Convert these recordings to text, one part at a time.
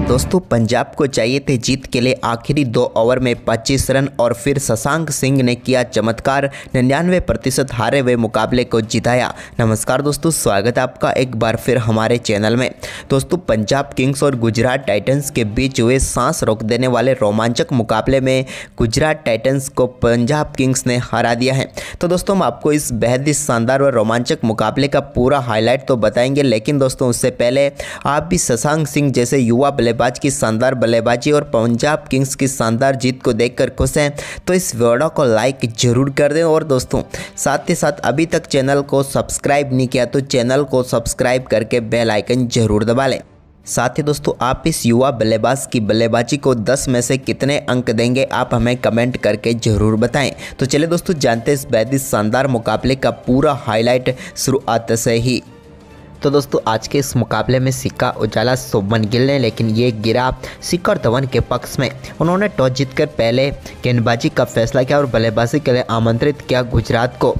दोस्तों पंजाब को चाहिए थे जीत के लिए आखिरी 2 ओवर में 25 रन और फिर शशांक सिंह ने किया चमत्कार, 99% हारे हुए मुकाबले को जिताया। नमस्कार दोस्तों, स्वागत है आपका एक बार फिर हमारे चैनल में। दोस्तों पंजाब किंग्स और गुजरात टाइटंस के बीच हुए सांस रोक देने वाले रोमांचक मुकाबले में गुजरात टाइटंस को पंजाब किंग्स ने हरा दिया है। तो दोस्तों हम आपको इस बेहद ही शानदार और रोमांचक मुकाबले का पूरा हाईलाइट तो बताएंगे, लेकिन दोस्तों उससे पहले आप भी शशांक सिंह जैसे युवा बल्लेबाज की शानदार बल्लेबाजी और पंजाब किंग्स की शानदार जीत को देखकर खुश हैं तो इस वीडियो को लाइक जरूर कर दें। और दोस्तों साथ ही साथ अभी तक चैनल को सब्सक्राइब नहीं किया तो चैनल को सब्सक्राइब करके बेल आइकन जरूर दबा लें। साथ ही दोस्तों आप इस युवा बल्लेबाज की बल्लेबाजी को 10 में से कितने अंक देंगे आप हमें कमेंट करके ज़रूर बताएं। तो चलिए दोस्तों जानते हैं इस बेहद ही शानदार मुकाबले का पूरा हाईलाइट शुरुआत से ही। तो दोस्तों आज के इस मुकाबले में सिक्का उजाला शुभमन गिल ने, लेकिन ये गिरा शिखर धवन के पक्ष में। उन्होंने टॉस जीतकर पहले गेंदबाजी का फैसला किया और बल्लेबाजी के लिए आमंत्रित किया गुजरात को।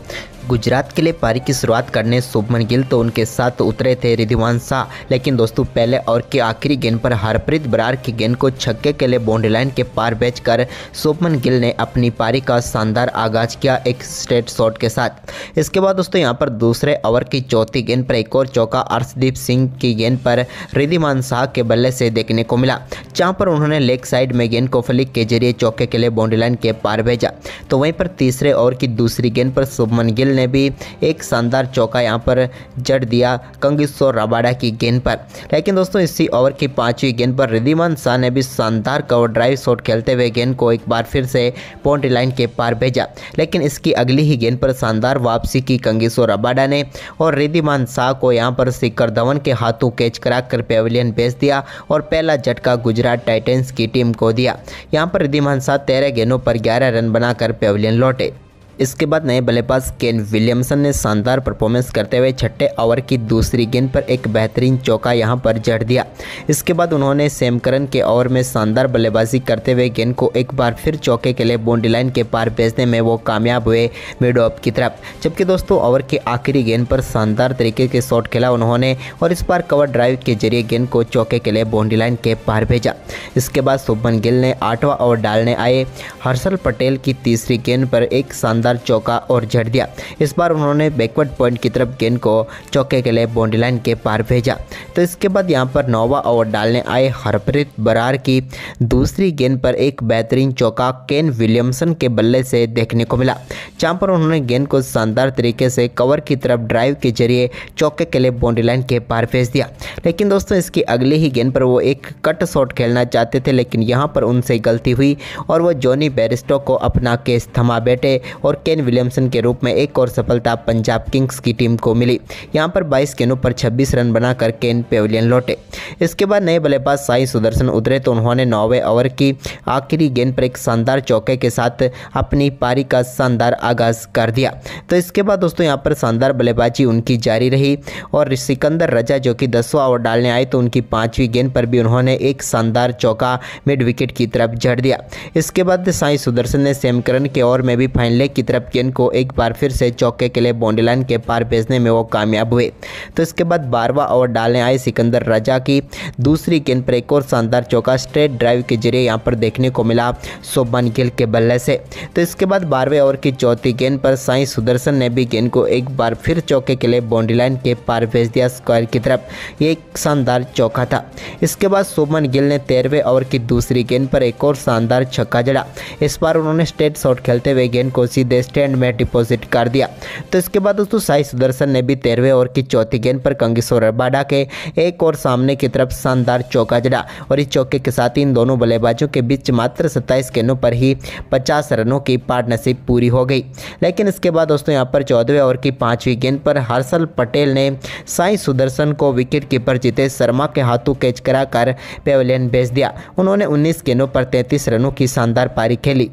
गुजरात के लिए पारी की शुरुआत करने शुभमन गिल तो उनके साथ उतरे थे रिद्धिमान शाह, लेकिन दोस्तों पहले ओवर के आखिरी गेंद पर हरप्रीत बरार की गेंद को छक्के के लिए बाउंड्री लाइन के पार भेजकर शुभमन गिल ने अपनी पारी का शानदार आगाज किया एक स्ट्रेट शॉट के साथ। इसके बाद दोस्तों यहाँ पर दूसरे ओवर की चौथी गेंद पर एक और चौका अर्शदीप सिंह की गेंद पर रिद्धिमान शाह के बल्ले से देखने को मिला, जहाँ पर उन्होंने लेग साइड में गेंद को फ्लिक के जरिए चौके के लिए बाउंड्री लाइन के पार भेजा। तो वहीं पर तीसरे ओवर की दूसरी गेंद पर शुभमन गिल ने भी एक शानदार चौका यहां पर जड़ दिया कंगिसो रबाडा की गेंद पर। लेकिन दोस्तों इसी ओवर की 5वीं गेंद पर रिद्धिमान शाह ने भी शानदार कवर ड्राइव शॉट खेलते हुए गेंद को एक बार फिर से बाउंड्री लाइन के पार भेजा, लेकिन इसकी अगली ही गेंद पर शानदार वापसी की कंगिसो रबाडा ने और रिद्धिमान शाह को यहां पर शिखर धवन के हाथों कैच कराकर पेविलियन भेज दिया और पहला झटका गुजरात टाइटंस की टीम को दिया। यहां पर रिद्धिमान शाह 13 गेंदों पर 11 रन बनाकर पेविलियन लौटे। इसके बाद नए बल्लेबाज केन विलियमसन ने शानदार परफॉर्मेंस करते हुए छठे ओवर की दूसरी गेंद पर एक बेहतरीन चौका यहां पर जड़ दिया। इसके बाद उन्होंने सैम करन के ओवर में शानदार बल्लेबाजी करते हुए गेंद को एक बार फिर चौके के लिए बाउंड्री लाइन के पार भेजने में वो कामयाब हुए मिड ऑफ की तरफ। जबकि दोस्तों ओवर के आखिरी गेंद पर शानदार तरीके के शॉट खेला उन्होंने और इस बार कवर ड्राइव के जरिए गेंद को चौके के लिए बाउंड्री लाइन के पार भेजा। इसके बाद शुभमन गिल ने 8वां ओवर डालने आए हर्षल पटेल की तीसरी गेंद पर एक शानदार चौका और जड़ दिया। इस बार उन्होंने बैकवर्ड पॉइंट की तरफ गेंद को चौके के लिए बाउंड्री लाइन के पार भेजा। तो इसके बाद यहां पर 9वां ओवर डालने आए हरप्रीत बरार की दूसरी गेंद पर एक बेहतरीन चौका केन विलियमसन के बल्ले से देखने को मिला, जहां पर उन्होंने गेंद को शानदार तरीके से कवर की तरफ ड्राइव के जरिए चौके के लिए बाउंड्री लाइन के पार भेज दिया। लेकिन दोस्तों इसकी अगली ही गेंद पर वो एक कट शॉट खेलना चाहते थे, लेकिन यहां पर उनसे गलती हुई और वो जॉनी बेयरस्टो को अपना केस थमा बैठे और केन विलियमसन के रूप में एक और सफलता पंजाब किंग्स की टीम को मिली। यहां पर 22 गेंदों पर 26 रन बनाकर केन पेविलियन लौटे। इसके बाद नए बल्लेबाज साई सुदर्शन उतरे तो उन्होंने 9वें ओवर की आखिरी गेंद पर एक शानदार चौके के साथ अपनी पारी का शानदार आगाज कर दिया। तो इसके बाद दोस्तों यहां पर शानदार बल्लेबाजी उनकी जारी रही और सिकंदर रजा जो कि 10वां ओवर डालने आए तो उनकी 5वीं गेंद पर भी उन्होंने एक शानदार चौका मिड विकेट की तरफ जड़ दिया। इसके बाद साई सुदर्शन ने सैम करन के ओवर में भी फाइन लेग की तरफ गेंद को एक बार फिर से चौके के लिए बाउंड्री लाइन के पार भेजने में वो कामयाब हुए। तो इसके बाद 12वां ओवर डालने आए सिकंदर रजा की दूसरी गेंद पर एक और शानदार चौका स्ट्रेट ड्राइव के जरिए यहां पर देखने को मिला शुभमन गिल के बल्ले से। तो इसके बाद 12वें ओवर की चौथी गेंद पर साई सुदर्शन ने भी गेंद को एक बार फिर चौके के लिए बाउंड्री लाइन के पार भेज दिया स्क्वायर की तरफ। ये एक शानदार चौका था। इसके बाद शुभमन गिल ने 13वें ओवर की दूसरी गेंद पर एक और शानदार छक्का जड़ा। इस बार उन्होंने स्ट्रेट शॉट खेलते हुए गेंद को सीधे स्टैंड में डिपॉजिट कर दिया। तो इसके बाद दोस्तों साई सुदर्शन ने भी 13वें ओवर की चौथी गेंद पर कंगिसो रबाडा के एक और सामने की तरफ शानदार चौका जड़ा और इस चौके के साथ इन दोनों बल्लेबाजों के बीच मात्र 27 गेंदों पर ही 50 रनों की पार्टनरशिप पूरी हो गई। लेकिन इसके बाद दोस्तों यहां पर 14वें ओवर की 5वीं गेंद पर हर्षल पटेल ने साई सुदर्शन को विकेट कीपर जितेश शर्मा के हाथों कैच कराकर पेविलियन भेज दिया। उन्होंने 19 गेंदों पर 33 रनों की शानदार पारी खेली।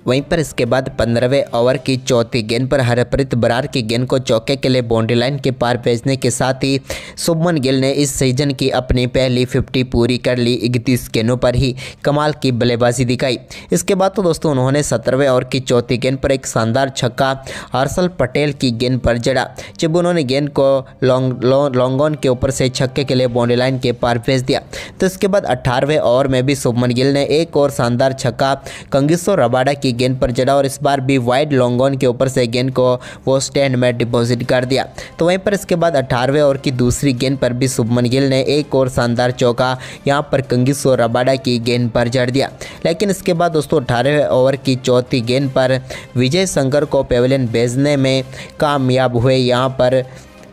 वहीं पर इसके बाद 15वें ओवर की चौथी गेंद पर हरप्रीत बरार की गेंद को चौके के लिए बाउंड्री लाइन के पार भेजने के साथ ही शुभमन गिल ने इस सीजन की अपनी पहली 50 पूरी कर ली। 31 गेंदों पर ही कमाल की बल्लेबाजी दिखाई। इसके बाद तो दोस्तों उन्होंने 17वें ओवर की चौथी गेंद पर एक शानदार छक्का हर्षल पटेल की गेंद पर जड़ा, जब उन्होंने गेंद को लॉन्ग ऑन के ऊपर से छक्के के लिए बाउंड्री लाइन के पार भेज दिया। तो इसके बाद 18वें ओवर में भी शुभमन गिल ने एक और शानदार छक्का कंगिसो रबाडा की गेंद पर जड़ा और इस बार भी वाइड लॉन्ग ऑन के ऊपर से गेंद को वो स्टैंड में डिपॉजिट कर दिया। तो वहीं पर इसके बाद 18वें ओवर की दूसरी गेंद पर भी शुभमन गिल ने एक और शानदार चौका यहां पर कंगिसो रबाडा की गेंद पर जड़ दिया। लेकिन इसके बाद दोस्तों 18वें ओवर की चौथी गेंद पर विजय शंकर को पेविलियन भेजने में कामयाब हुए। यहां पर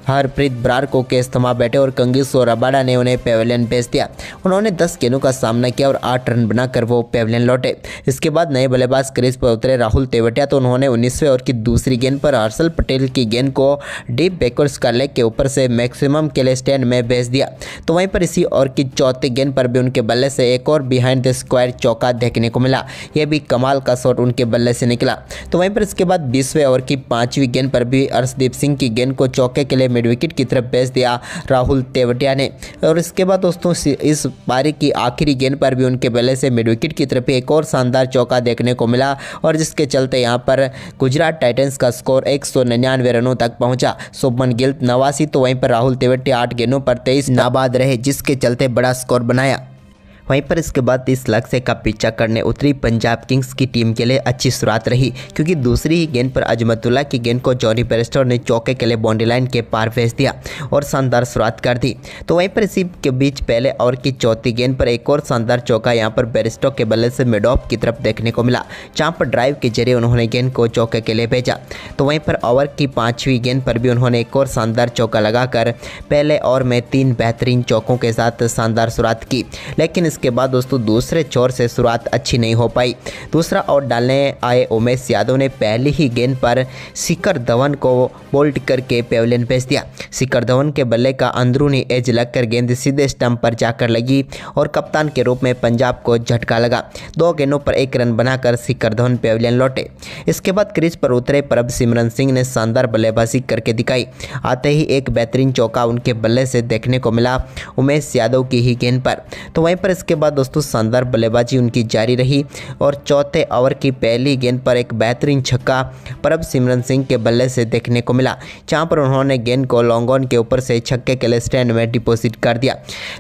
हरप्रीत बरार को केस थमा बैठे और कंगिसो रबाडा ने उन्हें पेविलियन भेज दिया। उन्होंने 10 गेंदों का सामना किया और 8 रन बनाकर वो पेविलियन लौटे। इसके बाद नए बल्लेबाज क्रीज पर उतरे राहुल तेवतिया, तो उन्होंने 19वें ओवर की दूसरी गेंद पर हर्षल पटेल की गेंद को डीप बैकवर्ड्स का लेग के ऊपर से मैक्सिमम के लिए स्टैंड में भेज दिया। तो वहीं पर इसी ओवर की चौथी गेंद पर भी उनके बल्ले से एक और बिहाइंड द स्क्वायर चौका देखने को मिला। यह भी कमाल का शॉट उनके बल्ले से निकला। तो वहीं पर इसके बाद 20वें ओवर की 5वीं गेंद पर भी अर्शदीप सिंह की गेंद को चौके के लिए मिड विकेट की तरफ भेज दिया राहुल तेवतिया ने। और इसके बाद दोस्तों इस पारी की आखिरी गेंद पर भी उनके बल्ले से मिड विकेट की तरफ एक और शानदार चौका देखने को मिला और जिसके चलते यहां पर गुजरात टाइटंस का स्कोर 199 रनों तक पहुंचा। शुभमन गिल 89, तो वहीं पर राहुल तेवतिया 8 गेंदों पर 23 नाबाद रहे, जिसके चलते बड़ा स्कोर बनाया। वहीं पर इसके बाद 30 लक्ष्य का पीछा करने उतरी पंजाब किंग्स की टीम के लिए अच्छी शुरुआत रही, क्योंकि दूसरी ही गेंद पर अजमतुल्ला की गेंद को जॉनी बेयरस्टो ने चौके के लिए बाउंड्री लाइन के पार भेज दिया और शानदार शुरुआत कर दी। तो वहीं पर इसी के बीच पहले ओवर की चौथी गेंद पर एक और शानदार चौका यहां पर बेयरस्टो के बल्ले से मिड ऑफ की तरफ देखने को मिला, जहां पर ड्राइव के जरिए उन्होंने गेंद को चौके के लिए भेजा। तो वहीं पर ओवर की 5वीं गेंद पर भी उन्होंने एक और शानदार चौका लगाकर पहले ओवर में 3 बेहतरीन चौकों के साथ शानदार शुरुआत की। लेकिन इसके बाद दोस्तों दूसरे छोर से शुरुआत अच्छी नहीं हो पाई। दूसरा ओवर डालने आए उमेश यादव ने पहली ही गेंद पर शिखर धवन को बोल्ट करके पेविलियन भेज दिया। शिखर धवन के बल्ले का अंदरूनी एज लगकर गेंद सीधे स्टंप पर जाकर लगी और कप्तान के रूप में पंजाब को झटका लगा। 2 गेंदों पर 1 रन बनाकर शिखर धवन पेविलियन लौटे। इसके बाद क्रीज पर उतरे प्रभसिमरन सिंह ने शानदार बल्लेबाजी करके दिखाई। आते ही एक बेहतरीन चौका उनके बल्ले से देखने को मिला उमेश यादव की ही गेंद पर। तो वहीं पर इसके बाद दोस्तों शानदार बल्लेबाजी उनकी जारी रही और चौथे ओवर की पहली गेंद पर एक बेहतरीन छक्का प्रभसिमरन सिंह के बल्ले से देखने को मिला, जहां पर उन्होंने गेंद को लॉन्ग ऑन के ऊपर से छक्के के लिए स्टैंड में डिपॉजिट कर दिया।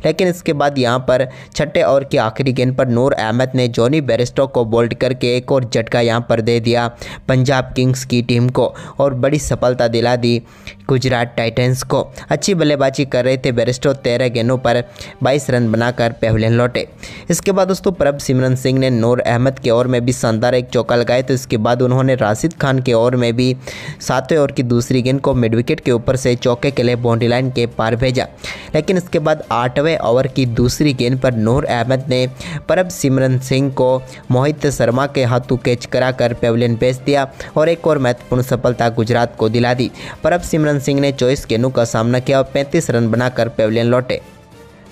लेकिन इसके बाद यहां पर छठे ओवर की आखिरी गेंद पर नूर अहमद ने जॉनी बेयरस्टो को बोल्ड करके एक और झटका यहां पर दे दिया पंजाब किंग्स की टीम को और बड़ी सफलता दिला दी गुजरात टाइटंस को। अच्छी बल्लेबाजी कर रहे थे बेयरस्टो, 13 गेंदों पर 22 रन बनाकर पेविलियन लौटे। इसके बाद दोस्तों प्रभसिमरन सिंह ने नूर अहमद के ओवर में भी शानदार एक चौका लगाए। तो इसके बाद उन्होंने राशिद खान के ओवर में भी 7वें ओवर की दूसरी गेंद को मिड विकेट के ऊपर से चौके के लिए बाउंड्री लाइन के पार भेजा। लेकिन इसके बाद 8वें ओवर की दूसरी गेंद पर नूर अहमद ने प्रभसिमरन सिंह को मोहित शर्मा के हाथों कैच कराकर पेविलियन भेज दिया और एक और महत्वपूर्ण सफलता गुजरात को दिला दी। प्रभसिमरन सिंह ने 24 गेंदों का सामना किया और 35 रन बनाकर पेविलियन लौटे।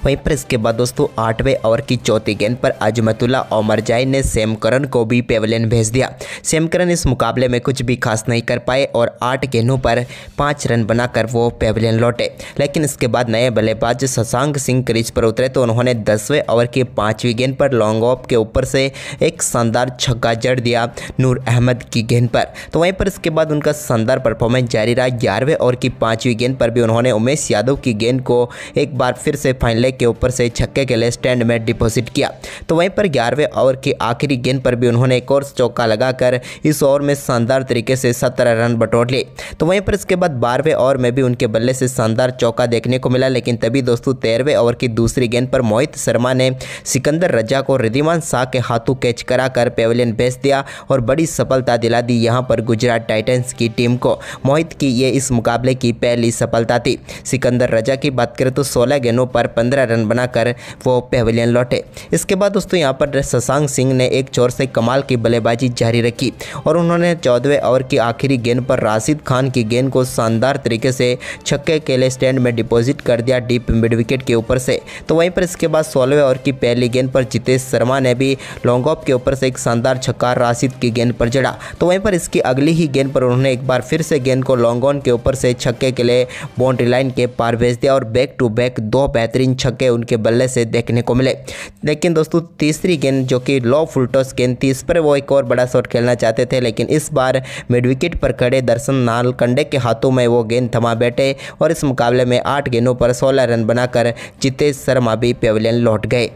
वहीं पर इसके बाद दोस्तों 8वें ओवर की चौथी गेंद पर अजमतुल्ला ओमरजाई ने सैम करन को भी पेविलियन भेज दिया। सैम करन इस मुकाबले में कुछ भी खास नहीं कर पाए और 8 गेंदों पर 5 रन बनाकर वो पेविलियन लौटे। लेकिन इसके बाद नए बल्लेबाज शशांक सिंह क्रीज पर उतरे तो उन्होंने 10वें ओवर की 5वीं गेंद पर लॉन्ग ऑफ के ऊपर से एक शानदार छक्का जड़ दिया नूर अहमद की गेंद पर। तो वहीं पर इसके बाद उनका शानदार परफॉर्मेंस जारी रहा। 11वें ओवर की 5वीं गेंद पर भी उन्होंने उमेश यादव की गेंद को एक बार फिर से फाइनल के ऊपर से छक्के के लिए स्टैंड में डिपॉजिट किया। तो वहीं पर 11वें ओवर की आखिरी गेंद पर भी उन्होंने एक और चौका लगाकर इस ओवर में शानदार तरीके से 17 रन बटोर लिए। तो वहीं पर इसके बाद 12वें ओवर में भी उनके बल्ले से शानदार चौका देखने को मिला। लेकिन तभी दोस्तों 13वें ओवर की दूसरी गेंद पर मोहित शर्मा ने सिकंदर रजा को रिद्धिमान शाह के हाथों कैच कराकर पेविलियन भेज दिया और बड़ी सफलता दिला दी यहां पर गुजरात टाइटंस की टीम को। मोहित की ये इस मुकाबले की पहली सफलता थी। सिकंदर रजा की बात करें तो 16 गेंदों पर 15 15 रन बनाकर वो पेविलियन लौटे। इसके बाद दोस्तों यहाँ पर शशांक सिंह ने एक छोर से कमाल की बल्लेबाजी जारी रखी और उन्होंने 14वें ओवर की आखिरी गेंद पर राशिद खान की गेंद को शानदार तरीके से छक्के के लिए स्टैंड में डिपॉजिट कर दिया डीप मिड विकेट के ऊपर से। तो वहीं पर इसके बाद 16वें ओवर की पहली गेंद पर जितेश शर्मा ने भी लॉन्ग ऑफ के ऊपर से एक शानदार छक्का राशिद की गेंद पर जड़ा। तो वहीं पर इसकी अगली ही गेंद पर उन्होंने एक बार फिर से गेंद को लॉन्ग ऑन के ऊपर से छक्के के लिए बाउंड्री लाइन के पार भेज दिया और बैक टू बैक 2 बेहतरीन छक्के उनके बल्ले से देखने को मिले। लेकिन दोस्तों तीसरी गेंद जो कि लो फुल टॉस गेंद थी, इस पर वो एक और बड़ा शॉट खेलना चाहते थे, लेकिन इस बार मिड विकेट पर खड़े दर्शन नालकंडे के हाथों में वो गेंद थमा बैठे और इस मुकाबले में 8 गेंदों पर 16 रन बनाकर जितेश शर्मा भी पेविलियन लौट गए।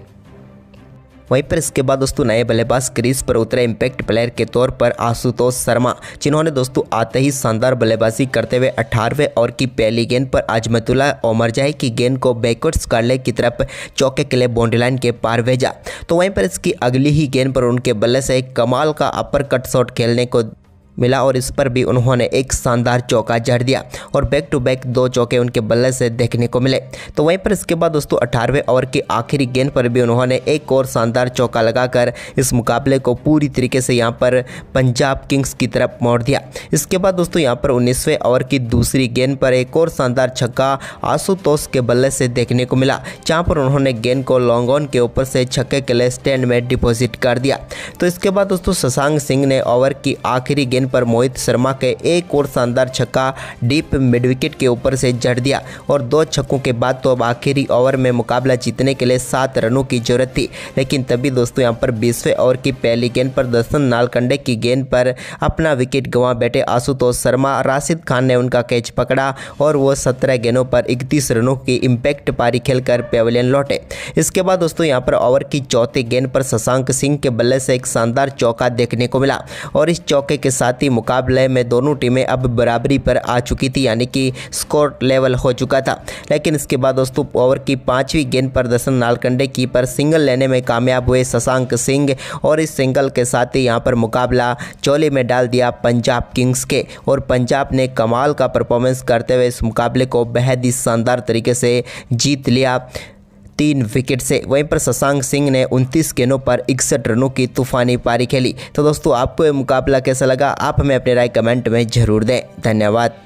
वहीं पर इसके बाद दोस्तों नए बल्लेबाज क्रीज पर उतरे इम्पैक्ट प्लेयर के तौर पर आशुतोष शर्मा, जिन्होंने दोस्तों आते ही शानदार बल्लेबाजी करते हुए 18वें ओवर की पहली गेंद पर अजमतुल्लाह ओमरजाई की गेंद को बैकवर्ड्स कार्ले की तरफ चौके के लिए बाउंड्री लाइन के पार भेजा। तो वहीं पर इसकी अगली ही गेंद पर उनके बल्ले से एक कमाल का अपर कट शॉट खेलने को मिला और इस पर भी उन्होंने एक शानदार चौका जड़ दिया और बैक टू बैक 2 चौके उनके बल्ले से देखने को मिले। तो वहीं पर इसके बाद दोस्तों 18वें ओवर की आखिरी गेंद पर भी उन्होंने एक और शानदार चौका लगाकर इस मुकाबले को पूरी तरीके से यहां पर पंजाब किंग्स की तरफ मोड़ दिया। इसके बाद दोस्तों यहां पर 19वें ओवर की दूसरी गेंद पर एक और शानदार छक्का आशुतोष के बल्ले से देखने को मिला, जहाँ पर उन्होंने गेंद को लॉन्ग ऑन के ऊपर से छक्के के लिए स्टैंड में डिपॉजिट कर दिया। तो इसके बाद दोस्तों शशांक सिंह ने ओवर की आखिरी गेंद पर मोहित शर्मा के एक और शानदार छक्का डीप मिड विकेट के ऊपर से जड़ दिया और 2 छक्कों के बाद तो अब आखिरी ओवर में मुकाबला जीतने के लिए 7 रनों की जरूरत थी। लेकिन तभी दोस्तों यहां पर 20वें ओवर की पहली गेंद पर दर्शन नालकंडे की गेंद पर अपना विकेट गंवा बैठे आशुतोष शर्मा, राशिद खान ने उनका कैच पकड़ा और वो 17 गेंदों पर 31 रनों की इम्पैक्ट पारी खेलकर पेविलियन लौटे। इसके बाद दोस्तों यहां पर ओवर की चौथी गेंद पर शशांक सिंह के बल्ले से एक शानदार चौका देखने को मिला और इस चौके के साथ ही मुकाबले में दोनों टीमें अब बराबरी पर आ चुकी थी, यानी कि स्कोर लेवल हो चुका था। लेकिन इसके बाद दोस्तों ओवर की 5वीं गेंद पर दर्शन नालकंडे की पर सिंगल लेने में कामयाब हुए शशांक सिंह और इस सिंगल के साथ ही यहां पर मुकाबला चोली में डाल दिया पंजाब किंग्स के और पंजाब ने कमाल का परफॉर्मेंस करते हुए इस मुकाबले को बेहद ही शानदार तरीके से जीत लिया 3 विकेट से। वहीं पर शशांक सिंह ने 29 गेंदों पर 61 रनों की तूफानी पारी खेली। तो दोस्तों आपको ये मुकाबला कैसा लगा, आप हमें अपनी राय कमेंट में जरूर दें। धन्यवाद।